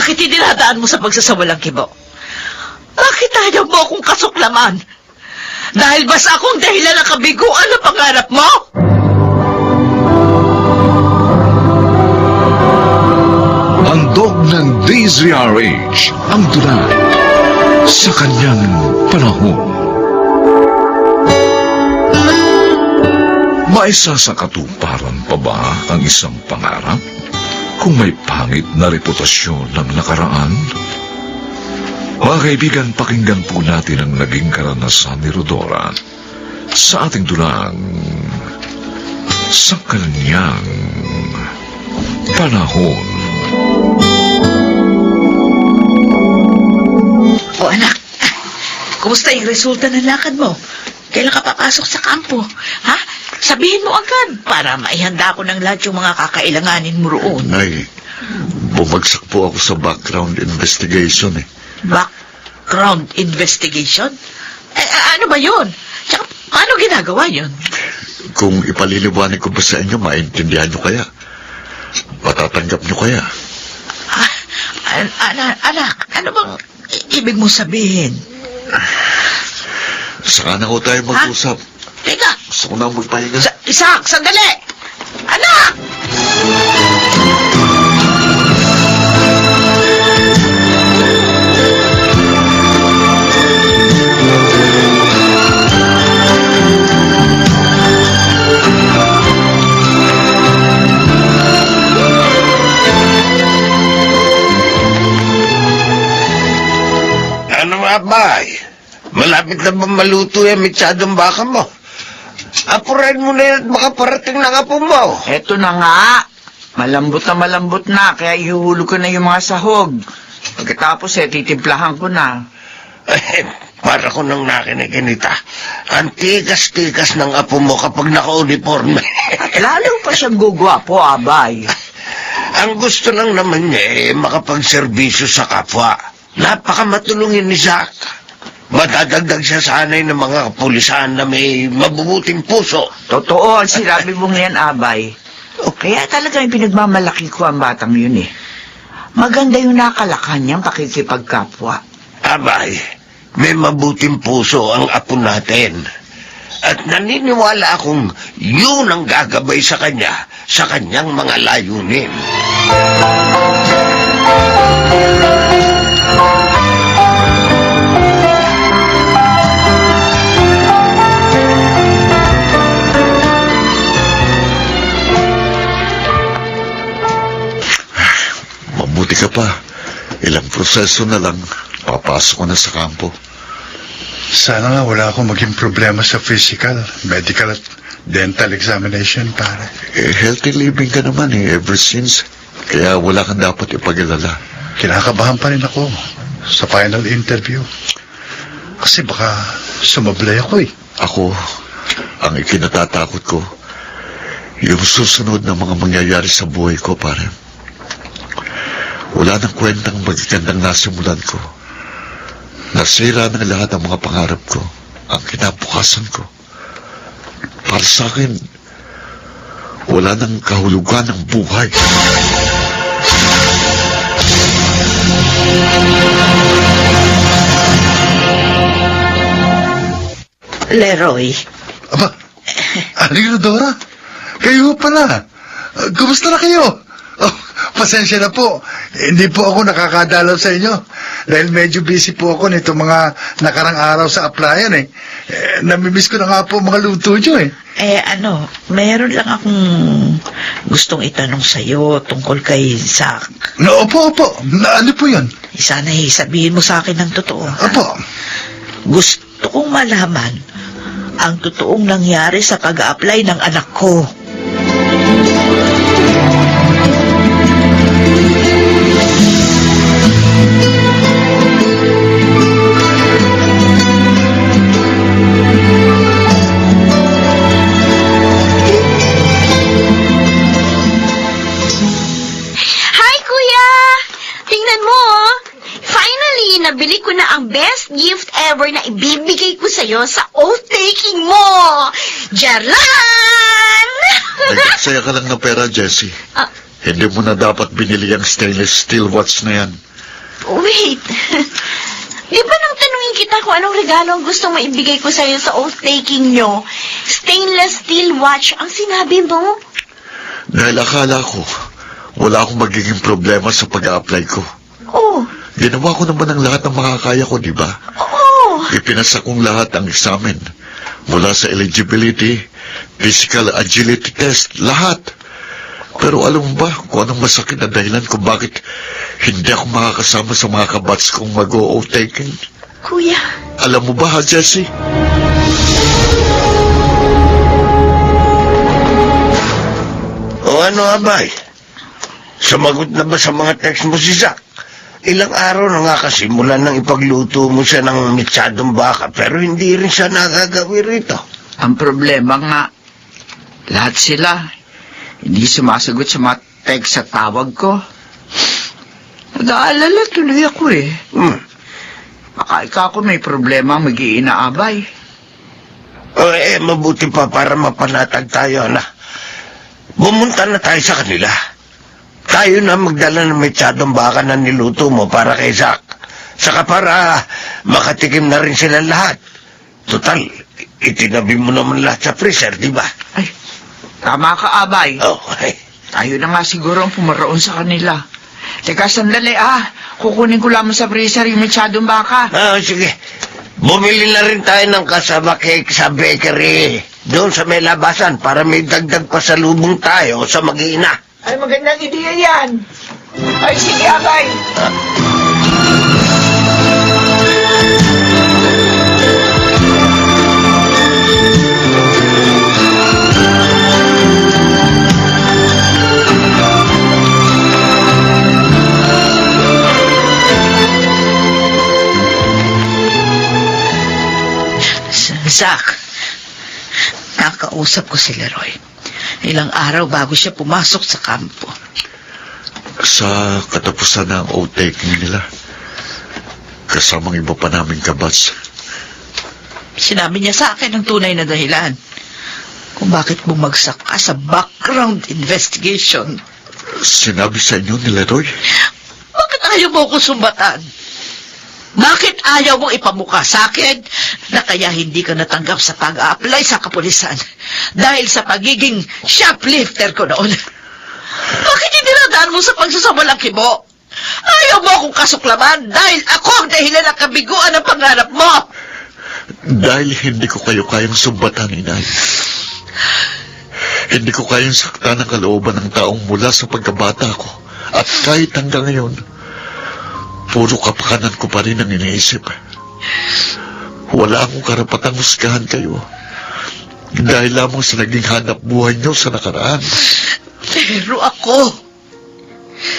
Bakit dinadaan mo sa pagsasawalang kibo? Bakit ayaw mo akong kasuklaman? Dahil ba sa akong dahilan ng kabiguan na pangarap mo? Handog ng DZRH ang dulan sa kanyang panahon. Maisa sa katuparan pa ba ang isang pangarap kung may pangit na reputasyon ng nakaraan? Mga kaibigan, pakinggan po natin ang naging karanasan ni Rodora sa ating dulang sa kanyang panahon. O anak, kumusta yung resulta ng lakad mo? Kailan ka papasok sa kampo? Ha? Sabihin mo agad para maihanda ko ng lahat yung mga kakailanganin mo roon. Nay, bumagsak po ako sa background investigation eh. Background investigation? Ano ba yun? Tsaka, paano ginagawa yun? Kung ipaliliwanag ko ba sa inyo, maintindihan nyo kaya? Patatanggap nyo kaya? Anak, ano bang ibig mo sabihin? Saka na ko tayo mag-usap. Teka! Gusto ko na magpahinga. Isak, sandali! Anak! Ano nga ba? Malapit na ba maluto yung mitsadong baka mo? Apurin mo na yun at makaparating ng apo mo. Eto na nga. Malambot na, kaya ihuhulog ko na yung mga sahog. Pagkatapos titimplahan ko na. Para ko nang nakinikinita. Ang tigas-tigas ng apo mo kapag naka-uniforme. Lalo pa siyang gugwapo, abay. Ang gusto lang naman niya makapagserbisyo sa kapwa. Napakamatulungin ni Zack. Madadagdag siya sa anay ng mga kapulisan na may mabubuting puso. Totoo ang sinabi mong yan, abay. Kaya talaga yung pinagmamalaki ko ang batang yun eh. Maganda yung nakalakan niyang pakikipagkapwa. Abay, may mabuting puso ang apo natin. At naniniwala akong yun ang gagabay sa kanya sa kanyang mga layunin. Mabuti ka pa. Ilang proseso na lang, papasok ko na sa kampo. Sana nga wala akong maging problema sa physical, medical at dental examination, pare. Healthy living ka naman ever since. Kaya wala kang dapat ipag-alala. Kinakabahan pa rin ako sa final interview. Kasi baka sumablay ako eh. Ako, ang ikinatatakot ko, yung susunod na mga mangyayari sa buhay ko, pare. Wala nang kwentang magigandang nasimulan ko. Nasira ng lahat ang mga pangarap ko, ang kinabukasan ko. Para sa akin, wala nang kahulugan ng buhay. Leroy. Aba, Aling Rodora, kayo pala. Kumusta na kayo? Oh, pasensya na po. Hindi po ako nakakadalaw sa inyo. Dahil medyo busy po ako nito mga nakarang araw sa applyan eh. Namimiss ko na nga po mga luto nyo eh. Meron lang akong gustong itanong sa'yo tungkol kay Zack. No, opo. Ano po yun? Sana sabihin mo sa akin ng totoo. Opo. Gusto kong malaman ang totoong nangyari sa pag-a-apply ng anak ko. Nabili ko na ang best gift ever na ibibigay ko sa'yo sa oath-taking mo! Jarlan! Nagkasaya ka lang ng pera, Jessie. Hindi mo na dapat binili ang stainless steel watch na yan. Wait. Di ba nang tanungin kita kung anong regalo ang gustong maibigay ko sa'yo sa oath-taking nyo? Stainless steel watch ang sinabi mo? Dahil akala ko, wala akong magiging problema sa pag-a-apply ko. Oh, Ginawa ko naman ang lahat ng makakaya ko, di ba? oo. Ipinasa kong lahat ang examen. Mula sa eligibility, physical agility test, lahat. Pero alam mo ba kung anong masakit na dahilan kung bakit hindi ako makakasama sa mga kabats kong mag-o-oath taking? Kuya, Alam mo ba, ha, Jessie? O ano, Abay? Sumagot na ba sa mga text mo si Zack? Ilang araw na nga kasi mula nang ipagluto mo siya ng mitsadong baka pero hindi rin siya nagagawi rito. Ang problema nga, lahat sila, hindi sumasagot sa mga text sa tawag ko. Nag-aalala tuloy ako eh. Baka ikaw ako may problema mag-iinaabay. Mabuti pa para mapanatag tayo, na. Bumunta na tayo sa kanila. Tayo na magdala ng mitsadong baka na niluto mo para kay Zack. Saka para makatikim na rin sila lahat. Total, itinabi mo naman lahat sa freezer, di ba? Ay, tama ka, Abay. Okay. Tayo na nga siguro ang pumaroon sa kanila. Teka, sandali kukunin ko lamang sa freezer yung mitsadong baka. Sige. Bumili na rin tayo ng kasama cake sa bakery. Doon sa may labasan para may dagdag pa sa lubong tayo sa mag-iina. Ay, magandang ideya yan. Ay, sige, Abay. Zack, nakausap ko si Leroy. Ilang araw bago siya pumasok sa kampo. Sa katapusan ng oath taking nila, kasamang iba pa naming kabats. Sinabi niya sa akin ang tunay na dahilan kung bakit bumagsak ka sa background investigation. Sinabi sa inyo ni Leroy? Bakit ayaw mo ko sumbatan? Bakit ayaw mong ipamukha sa akin na kaya hindi ka natanggap sa pag-a-apply sa kapulisan dahil sa pagiging shoplifter ko noon? Bakit iniradaan mo sa pagsasawalang kibo? Ayaw mo akong kasuklaman dahil ako ang dahilan ng kabiguan ng pangarap mo! Dahil hindi ko kayo kayang sumbatan, inay. Hindi ko kayang saktan ang kalooban ng taong mula sa pagkabata ko. At kahit hanggang ngayon, puro kapakanan ko pa rin ang iniisip. Wala akong karapatang husgahan kayo. Dahil lamang sa naging hanap buhay niyo sa nakaraan. Pero ako,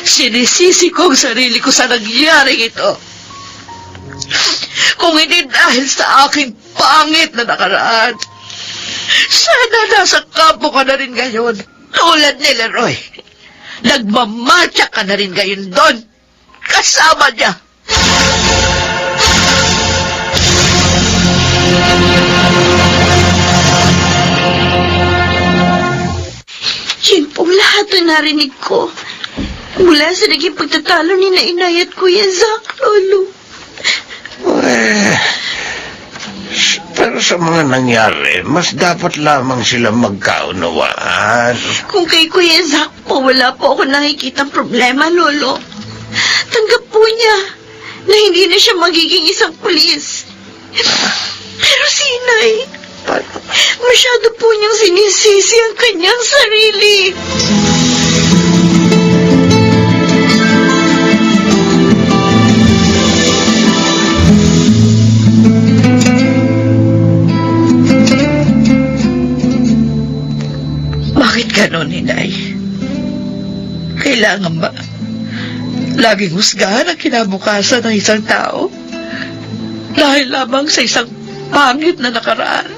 sinisisi ko ang sarili ko sa nangyaring ito. Kung hindi dahil sa aking pangit na nakaraan, sana nasa kampo ka na rin ngayon. Tulad ni Leroy. Nagmamatya ka na rin ngayon doon. Kasama niya. Yun pong lahat na narinig ko. Mula sa naging pagtatalo ni na Inay at Kuya Zack, Lolo. Pero sa mga nangyari, mas dapat lamang sila magkaunawaan. Kung kay Kuya Zack po, wala po ako nakikitang problema, Lolo. Tanggap po niya na hindi na siya magiging isang pulis. Pero si Inay, masyado po niyang sinisisi ang kanyang sarili. Bakit ganon, Inay? Kailangan ba laging husgahan ang kinabukasan ng isang tao? Dahil lamang sa isang pangit na nakaraan?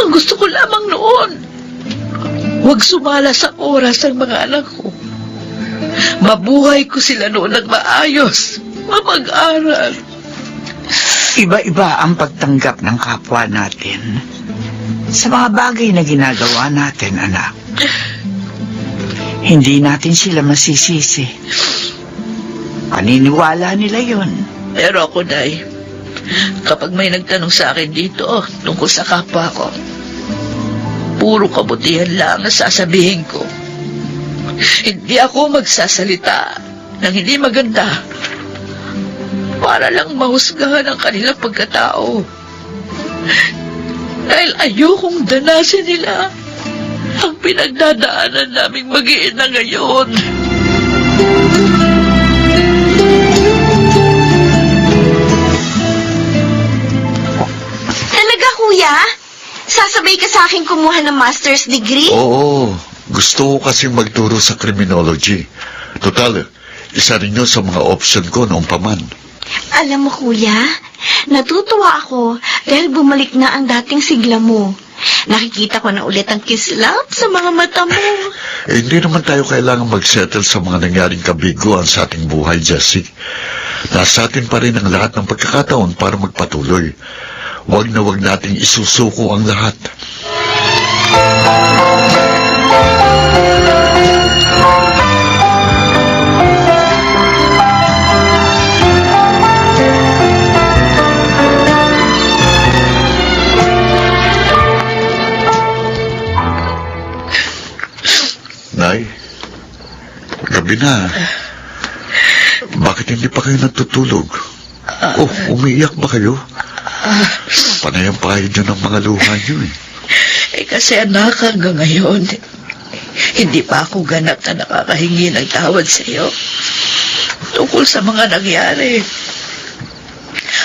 Ang gusto ko lamang noon, huwag sumala sa oras ng mga anak ko. Mabuhay ko sila noon ng maayos, mapag-aral. Iba-iba ang pagtanggap ng kapwa natin sa mga bagay na ginagawa natin, anak. Hindi natin sila masisisi. Paniniwala nila yon. Pero ako, Day, kapag may nagtanong sa akin dito tungkol sa kapwa ko, puro kabutihan lang ang sasabihin ko. Hindi ako magsasalita ng hindi maganda para lang mahusgahan ang kanilang pagkatao. Dahil ayokong danasin nila ang pinagdadaanan naming mag-iina ngayon. Talaga, kuya? Sasabay ka sa akin kumuha ng master's degree? Oo, gusto ko kasing magturo sa criminology. Total, isa rin yun sa mga option ko noong paman. Alam mo, kuya, natutuwa ako dahil bumalik na ang dating sigla mo. Nakikita ko na ulit ang kislap sa mga mata mo. Hindi naman tayo kailangan mag-settle sa mga nangyaring kabiguan sa ating buhay, Jessie. Nasa atin pa rin ang lahat ng pagkakataon para magpatuloy. Huwag na huwag nating isusuko ang lahat. Nay, gabi na. Bakit hindi pa kayo natutulog? Oh, umiiyak ba kayo? Panay ang pahid nyo ng mga luha nyo eh. Kasi anak, hanggang ngayon, hindi pa ako ganap na nakakahingi ng tawad sa iyo tungkol sa mga nangyari.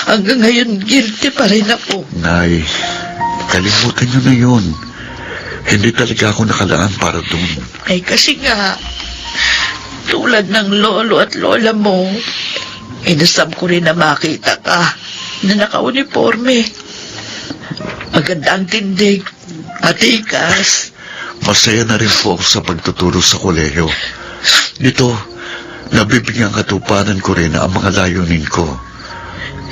Hanggang ngayon, guilty pa rin ako. Nay, kalimutan nyo na yun. Hindi talaga ako nakalaan para doon. Kasi nga, tulad ng lolo at lola mo, inasam ko rin na makita ka na naka-uniforme. Maganda ang tindig, matikas. Masaya na rin po ako sa pagtuturo sa kolehiyo. Dito, nabibigyan katuparan ko rin ang mga layunin ko.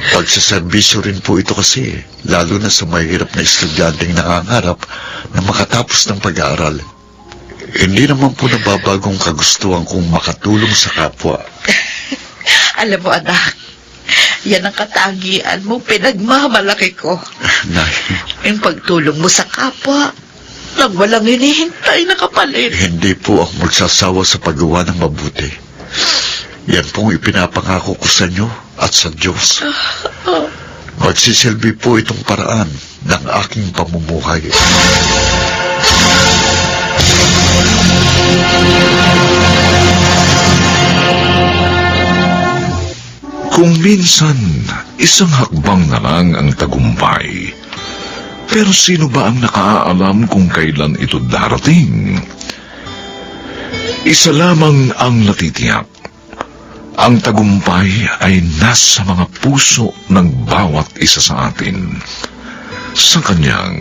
Pagsaserbisyo rin po ito kasi, lalo na sa mahirap na estudyanteng nangangarap na makatapos ng pag-aaral. Hindi naman po nababagong kagustuhan kong makatulong sa kapwa. Alam mo, anak, yan ang katagian mo, pinagmamalaki ko. Nay, Yung pagtulong mo sa kapwa, nang walang hinihintay na kapalit. hindi po ako magsasawa sa paggawa ng mabuti. Yan pong ipinapangako ko sa inyo at sa Diyos. Magsisilbi po itong paraan ng aking pamumuhay. Kung minsan, isang hakbang na lang ang tagumpay. Pero sino ba ang nakaalam kung kailan ito darating? Isa lamang ang natitiyak. Ang tagumpay ay nasa mga puso ng bawat isa sa atin sa kanyang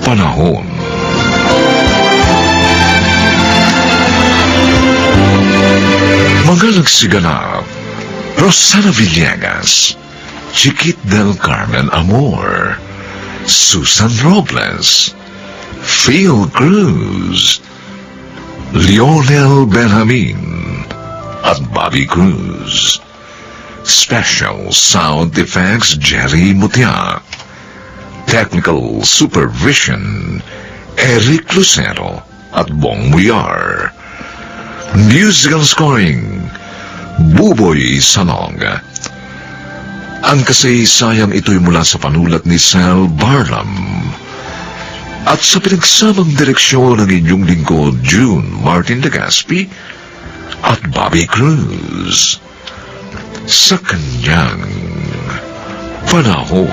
panahon. Mga nagsiganap, Rosana Villegas, Chiquit del Carmen Amor, Susan Robles, Phil Cruz, Lionel Benjamin, at Bobby Cruz. Special Sound Effects Jerry Mutia. Technical Supervision Eric Lucero at Bong Muyar. Musical Scoring Buboy Salong. Ang kasaysayang ito'y mula sa panulat ni Sal Barlam at sa pinagsamang direksyon ng inyong lingkod June Martin Legaspi at Bobby Cruz sa kanyang panahon.